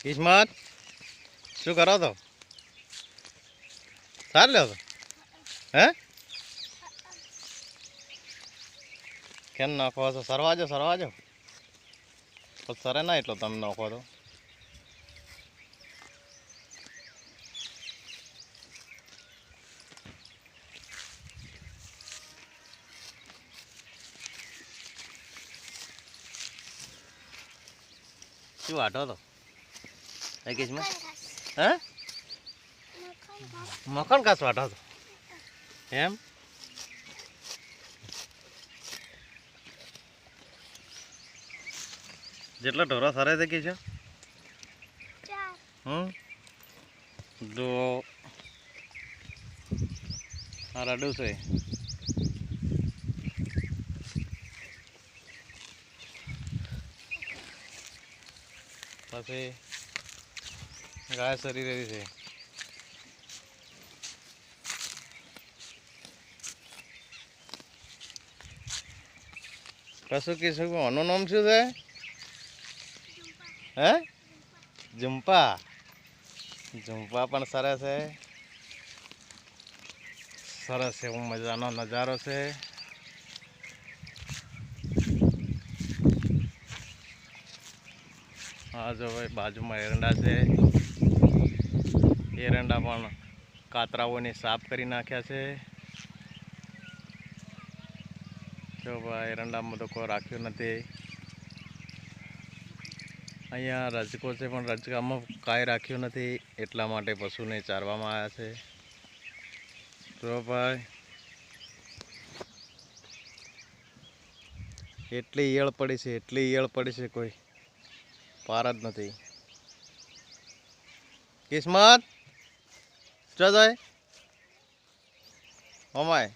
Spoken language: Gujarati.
કિસ્મત શું કરો તો સાર લ્યો તો હે કેમ નાખો છો સરવાજો તો સરે ના એટલો તમે નાખો તો શું વાટો તો હે કિસ્મત હે મખણ ઘાસ વાટો તો એમ જેટલા ઢોરા સરે છે કે છે જો આ રડું છે પછી ગાય સરી રહી છે કશું કીશું આનું નામ શું છે હે ઝુંપા પણ સરસ છે સરસ એવો મજાનો નજારો છે હા જો ભાઈ બાજુમાં એરંડા છે એરંડા પણ કાતરાઓને સાફ કરી નાખ્યા છે જો ભાઈ એરંડામાં તો કોઈ રાખ્યું નથી અહીંયા રજકો છે પણ રજકામાં કાંઈ રાખ્યું નથી એટલા માટે પશુને ચારવામાં આવ્યા છે તો ભાઈ એટલી ઈયળ પડી છે કોઈ પાર જ નથી કિસ્મત જો જાય ઓમાય